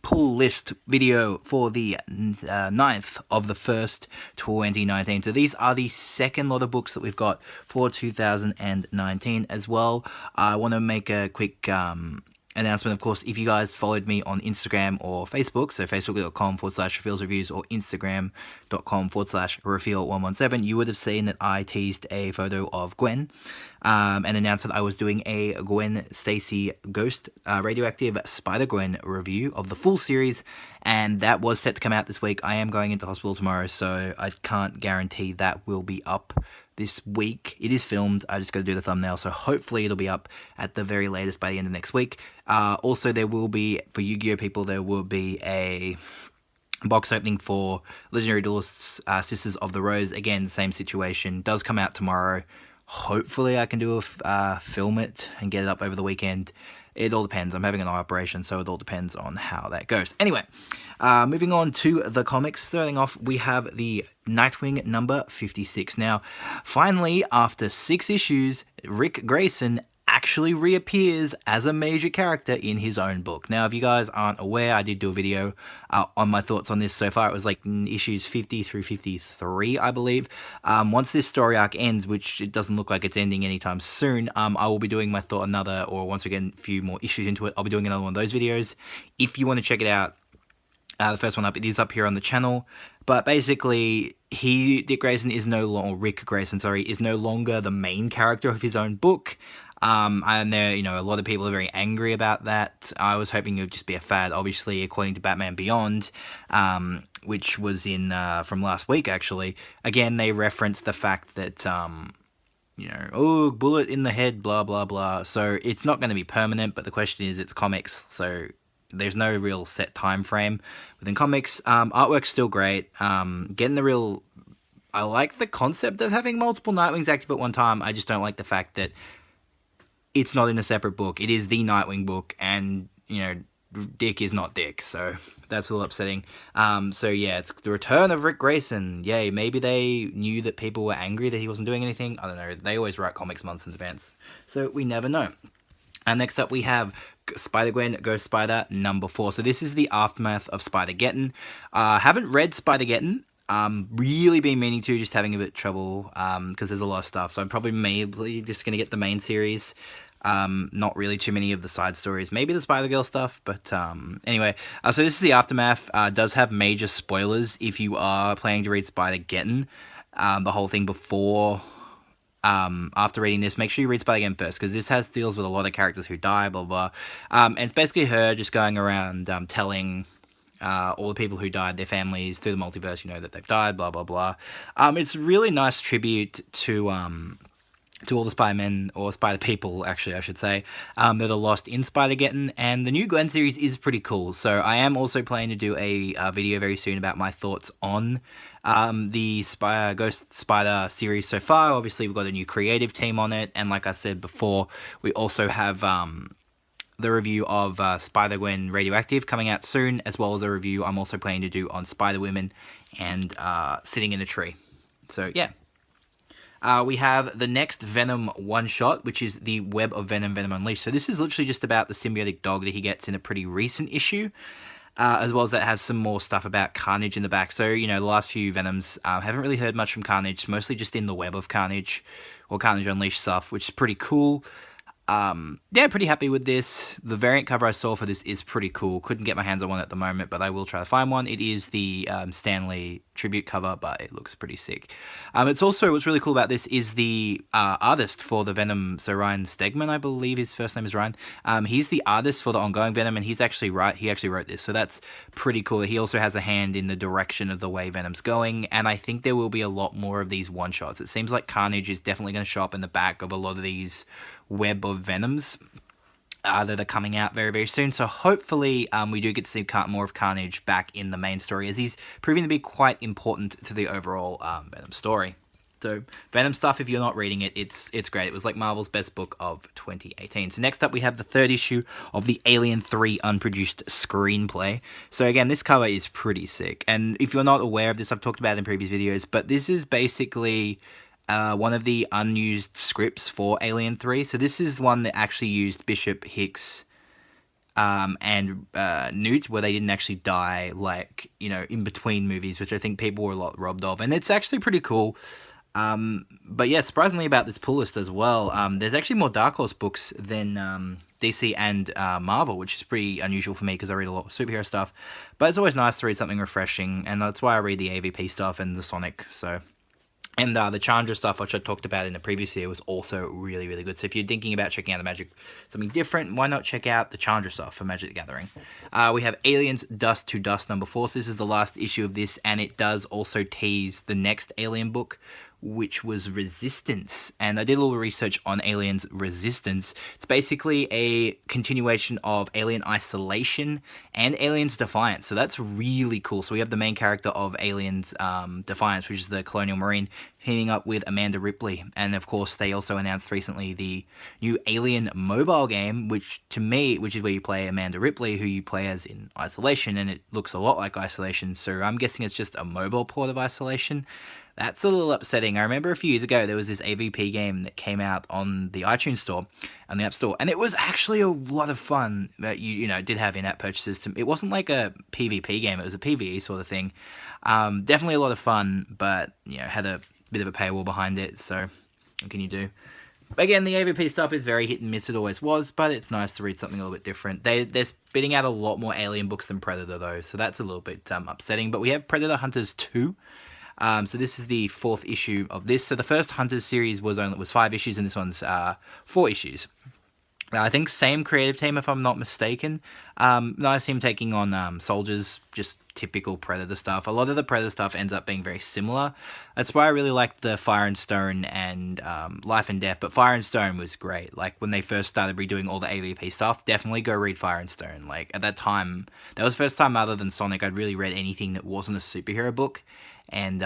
pull list video for the 9th of the 1st, 2019. So these are the second lot of books that we've got for 2019 as well. I want to make a quick announcement. Of course, if you guys followed me on Instagram or Facebook, so facebook.com/RefeelsReviews or Instagram.com/Refiel117, you would have seen that I teased a photo of Gwen and announced that I was doing a Gwen Stacy Ghost Radioactive SpiderGwen review of the full series, and that was set to come out this week. I am going into hospital tomorrow, so I can't guarantee that will be up this week. It is filmed, I just got to do the thumbnail, so hopefully it'll be up at the very latest by the end of next week. Also, there will be, for Yu-Gi-Oh people, there will be a box opening for Legendary Duelists Sisters of the Rose. Again, same situation, does come out tomorrow. Hopefully I can do film it and get it up over the weekend. It all depends. I'm having an eye operation, so it all depends on how that goes. Anyway, moving on to the comics. Starting off, we have the Nightwing number 56. Now, finally, after 6 issues, Rick Grayson actually reappears as a major character in his own book. Now, if you guys aren't aware, I did do a video on my thoughts on this so far. It was like issues 50 through 53, I believe. Once this story arc ends, which it doesn't look like it's ending anytime soon, I will be doing my thought another, or once we get a few more issues into it, I'll be doing another one of those videos. If you want to check it out, the first one up, it is up here on the channel. But basically, Rick Grayson is no longer the main character of his own book. And there, a lot of people are very angry about that. I was hoping it would just be a fad. Obviously, according to Batman Beyond, which was in from last week, actually, again, they referenced the fact that, oh, bullet in the head, blah, blah, blah. So it's not going to be permanent, but the question is, it's comics, so there's no real set time frame within comics. Artwork's still great. I like the concept of having multiple Nightwings active at one time. I just don't like the fact that it's not in a separate book. It is the Nightwing book, and, Dick is not Dick, so that's a little upsetting. So yeah, it's the return of Rick Grayson. Yay, maybe they knew that people were angry that he wasn't doing anything. I don't know. They always write comics months in advance, so we never know. Next up, we have SpiderGwen Ghost Spider number 4. So this is the aftermath of Spider-Geddon. Haven't read Spider-Geddon. Really been meaning to, just having a bit of trouble because there's a lot of stuff. So I'm probably mainly just going to get the main series. Not really too many of the side stories. Maybe the Spider-Girl stuff, but anyway. So this is the aftermath. Does have major spoilers if you are planning to read Spider-Geddon. The whole thing before... after reading this, make sure you read Spider-Geddon first, because this deals with a lot of characters who die, blah, blah. And it's basically her just going around telling all the people who died, their families, through the multiverse, that they've died, blah, blah, blah. It's a really nice tribute to all the Spider-Men, or Spider-People, actually, I should say, that are lost in Spider-Geddon, and the new Gwen series is pretty cool. So I am also planning to do a video very soon about my thoughts on the Ghost Spider series so far. Obviously, we've got a new creative team on it, and like I said before, we also have the review of Spider-Gwen Radioactive coming out soon, as well as a review I'm also planning to do on Spider-Women and Sitting in a Tree. So yeah. We have the next Venom one-shot, which is the Web of Venom, Venom Unleashed. So this is literally just about the symbiotic dog that he gets in a pretty recent issue, as well as that has some more stuff about Carnage in the back. So, the last few Venoms, haven't really heard much from Carnage, mostly just in the Web of Carnage, or Carnage Unleashed stuff, which is pretty cool. Yeah, pretty happy with this. The variant cover I saw for this is pretty cool. Couldn't get my hands on one at the moment, but I will try to find one. It is the Stan Lee tribute cover, but it looks pretty sick. It's also, what's really cool about this is the artist for the Venom, so Ryan Stegman, I believe his first name is Ryan. He's the artist for the ongoing Venom, and he actually wrote this, so that's pretty cool. He also has a hand in the direction of the way Venom's going, and I think there will be a lot more of these one-shots. It seems like Carnage is definitely going to show up in the back of a lot of these Web of Venoms that are coming out very, very soon. So hopefully we do get to see more of Carnage back in the main story, as he's proving to be quite important to the overall Venom story. So Venom stuff, if you're not reading it, it's great. It was like Marvel's best book of 2018. So next up, we have the 3rd issue of the Alien 3 unproduced screenplay. So again, this cover is pretty sick. And if you're not aware of this, I've talked about it in previous videos, but this is basically one of the unused scripts for Alien 3. So this is one that actually used Bishop Hicks' and Newt, where they didn't actually die, like, you know, in between movies, which I think people were a lot robbed of, and it's actually pretty cool. But yeah, surprisingly about this pull list as well, there's actually more Dark Horse books than DC and Marvel, which is pretty unusual for me because I read a lot of superhero stuff. But it's always nice to read something refreshing, and that's why I read the AVP stuff and the Sonic. So, and the Chandra stuff, which I talked about in the previous year, was also really, really good. So if you're thinking about checking out the Magic, something different, why not check out the Chandra stuff for Magic the Gathering? We have Aliens Dust to Dust #4. So this is the last issue of this, and it does also tease the next Alien book, which was Resistance. And I did a little research on Aliens Resistance. It's basically a continuation of Alien Isolation and Aliens Defiance. So that's really cool. So we have the main character of Aliens Defiance, which is the Colonial Marine, teaming up with Amanda Ripley. And of course, they also announced recently the new Alien mobile game, which is where you play Amanda Ripley, who you play as in Isolation, and it looks a lot like Isolation. So I'm guessing it's just a mobile port of Isolation. That's a little upsetting. I remember a few years ago, there was this AVP game that came out on the iTunes store and the App Store, and it was actually a lot of fun that you know, did have in-app purchases. It wasn't like a PvP game, it was a PvE sort of thing. Definitely a lot of fun, but, you know, had a bit of a paywall behind it, so what can you do? But again, the AVP stuff is very hit and miss, it always was, but it's nice to read something a little bit different. They're spitting out a lot more Alien books than Predator, though, so that's a little bit upsetting. But we have Predator Hunters 2. So this is the 4th issue of this. So the first Hunters series was 5 issues, and this one's 4 issues. I think same creative team, if I'm not mistaken. Nice him taking on soldiers, just typical Predator stuff. A lot of the Predator stuff ends up being very similar. That's why I really liked the Fire and Stone and Life and Death. But Fire and Stone was great. Like, when they first started redoing all the AVP stuff, definitely go read Fire and Stone. Like, at that time, that was the first time other than Sonic I'd really read anything that wasn't a superhero book. And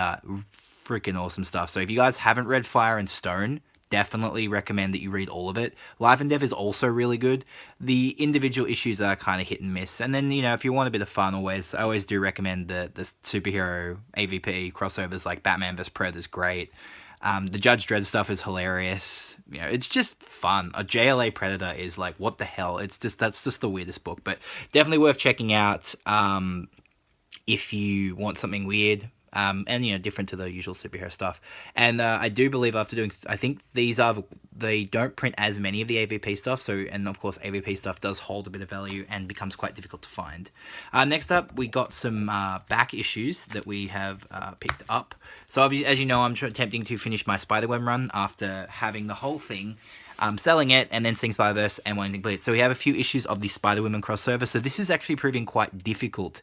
freaking awesome stuff. So if you guys haven't read Fire and Stone, definitely recommend that you read all of it. Life and Death is also really good. The individual issues are kind of hit and miss. And then, you know, if you want a bit of fun, I always do recommend the superhero AVP crossovers like Batman vs. Predator is great. The Judge Dredd stuff is hilarious. You know, it's just fun. A JLA Predator is like, what the hell? That's just the weirdest book. But definitely worth checking out if you want something weird. And, you know, different to the usual superhero stuff. And I do believe after doing, I think they don't print as many of the AVP stuff. So, and of course, AVP stuff does hold a bit of value and becomes quite difficult to find. Next up, we got some back issues that we have picked up. So, as you know, I'm attempting to finish my SpiderGwen run after having the whole thing. Selling it and then seeing Spider-Verse and wanting to complete it. So we have a few issues of the Spider-Woman crossover. So this is actually proving quite difficult.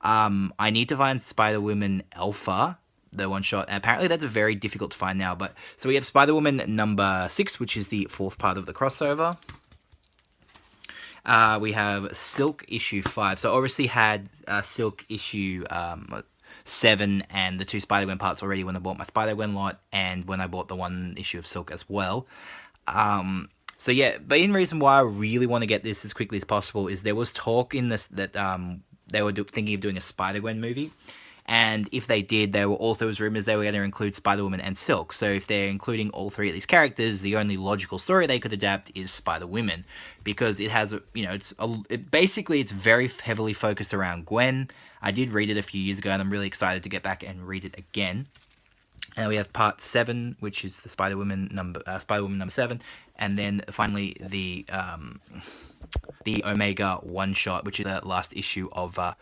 I need to find Spider-Woman Alpha, the one shot. And apparently that's very difficult to find now. But so we have Spider-Woman #6, which is the 4th part of the crossover. We have Silk issue 5. So obviously had Silk issue 7 and the 2 Spider-Gwen parts already when I bought my Spider-Gwen lot and when I bought the 1 issue of Silk as well. So yeah, but in reason why I really want to get this as quickly as possible is there was talk in this that they were thinking of doing a Spider-Gwen movie, and if they did, there was rumors they were going to include Spider-Woman and Silk. So if they're including all 3 of these characters, the only logical story they could adapt is Spider-Woman, because it has basically it's very heavily focused around Gwen. I did read it a few years ago, and I'm really excited to get back and read it again. And we have part 7, which is the Spider-Woman #7, and then finally the Omega one-shot, which is the last issue of the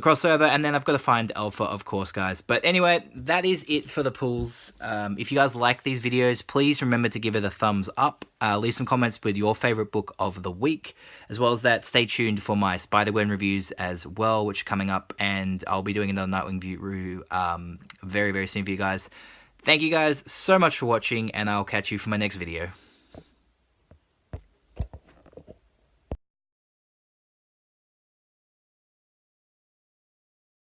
crossover. And then I've got to find Alpha, of course, guys. But anyway, that is it for the pulls. If you guys like these videos, please remember to give it a thumbs up. Leave some comments with your favorite book of the week. As well as that, stay tuned for my Spider-Gwen reviews as well, which are coming up. And I'll be doing another Nightwing review very, very soon for you guys. Thank you guys so much for watching, and I'll catch you for my next video.